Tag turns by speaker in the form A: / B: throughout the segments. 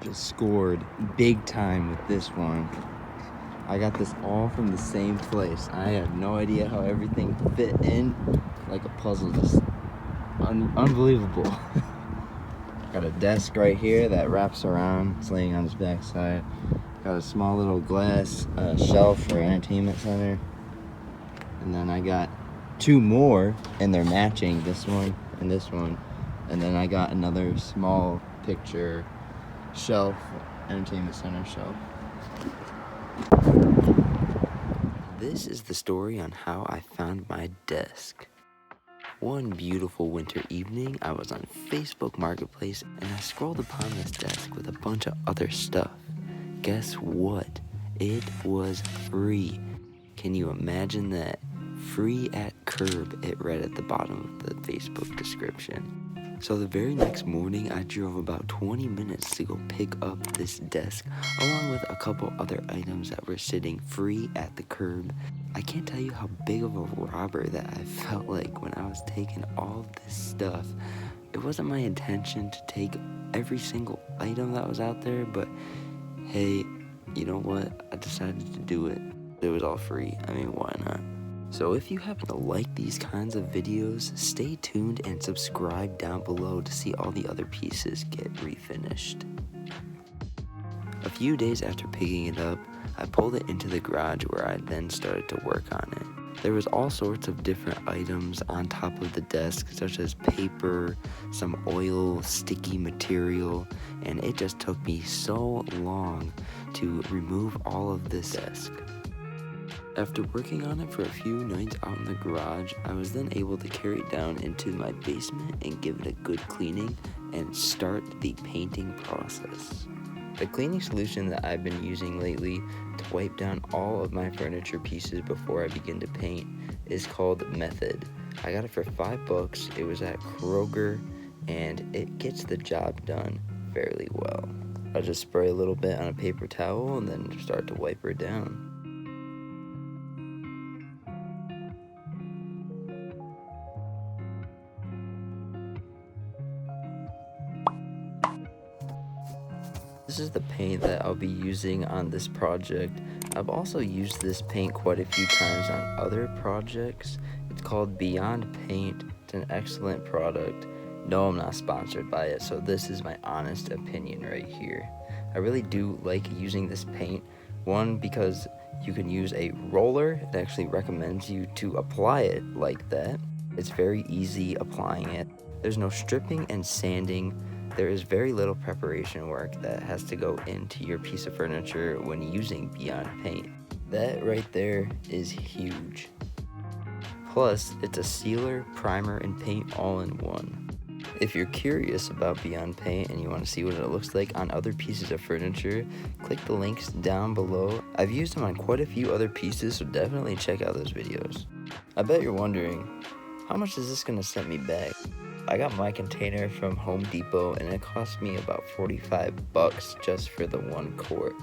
A: just scored big time with this one. I got this all from the same place. I have no idea how everything fit in like a puzzle, just unbelievable. Got a desk right here that wraps around, it's laying on its backside. Got a small little glass shelf for entertainment center. And then I got two more, and they're matching, this one and this one. And then I got another small picture shelf, entertainment center shelf. This is the story on how I found my desk. One beautiful winter evening, I was on Facebook Marketplace and I scrolled upon this desk with a bunch of other stuff. Guess what? It was free. Can you imagine that? Free at curb, it read at the bottom of the Facebook description. So the very next morning, I drove about 20 minutes to go pick up this desk, along with a couple other items that were sitting free at the curb. I can't tell you how big of a robber that I felt like when I was taking all of this stuff. It wasn't my intention to take every single item that was out there, but hey, you know what? I decided to do it. It was all free. I mean, why not? So if you happen to like these kinds of videos, stay tuned and subscribe down below to see all the other pieces get refinished. A few days after picking it up, I pulled it into the garage where I then started to work on it. There was all sorts of different items on top of the desk, such as paper, some oil, sticky material, and it just took me so long to remove all of this desk. After working on it for a few nights out in the garage, I was then able to carry it down into my basement and give it a good cleaning and start the painting process. The cleaning solution that I've been using lately to wipe down all of my furniture pieces before I begin to paint is called Method. I got it for $5. It was at Kroger and it gets the job done fairly well. I just spray a little bit on a paper towel and then start to wipe her down. This is the paint that I'll be using on this project. I've also used this paint quite a few times on other projects. It's called Beyond Paint. It's an excellent product. No, I'm not sponsored by it, so this is my honest opinion right here. I really do like using this paint. One, because you can use a roller. It actually recommends you to apply it like that. It's very easy applying it. There's no stripping and sanding. There is very little preparation work that has to go into your piece of furniture when using Beyond Paint. That right there is huge. Plus, it's a sealer, primer, and paint all in one. If you're curious about Beyond Paint and you want to see what it looks like on other pieces of furniture, click the links down below. I've used them on quite a few other pieces, so definitely check out those videos. I bet you're wondering, how much is this going to set me back? I got my container from Home Depot and it cost me about $45 just for the 1 quart.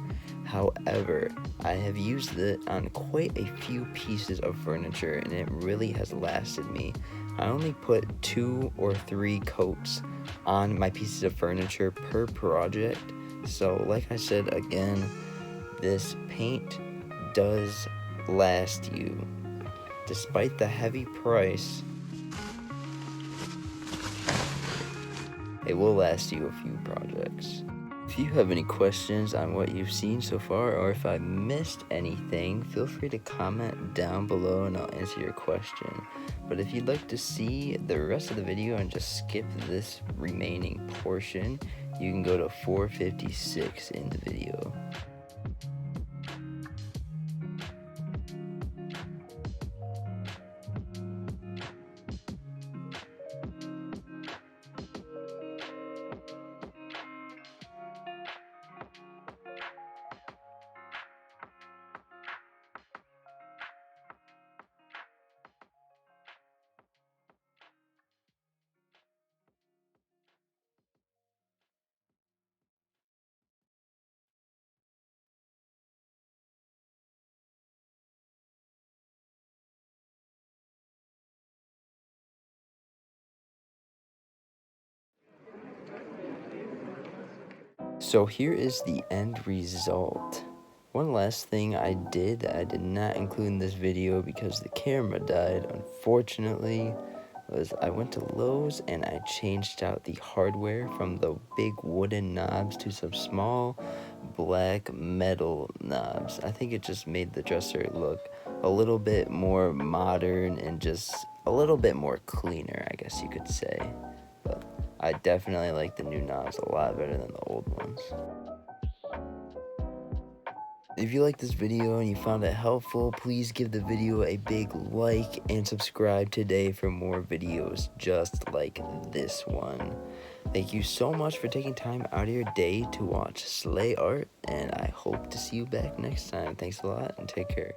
A: However, I have used it on quite a few pieces of furniture and it really has lasted me. I only put 2 or 3 coats on my pieces of furniture per project. So like I said again, this paint does last you. Despite the heavy price, it will last you a few projects. If you have any questions on what you've seen so far, or if I missed anything, feel free to comment down below and I'll answer your question. But if you'd like to see the rest of the video and just skip this remaining portion, you can go to 456 in the video. So here is the end result. One last thing I did that I did not include in this video because the camera died, unfortunately, was I went to Lowe's and I changed out the hardware from the big wooden knobs to some small black metal knobs. I think it just made the dresser look a little bit more modern and just a little bit more cleaner, I guess you could say. But I definitely like the new knobs a lot better than the old ones. If you liked this video and you found it helpful, please give the video a big like and subscribe today for more videos just like this one. Thank you so much for taking time out of your day to watch sleigh art, and I hope to see you back next time. Thanks a lot and take care.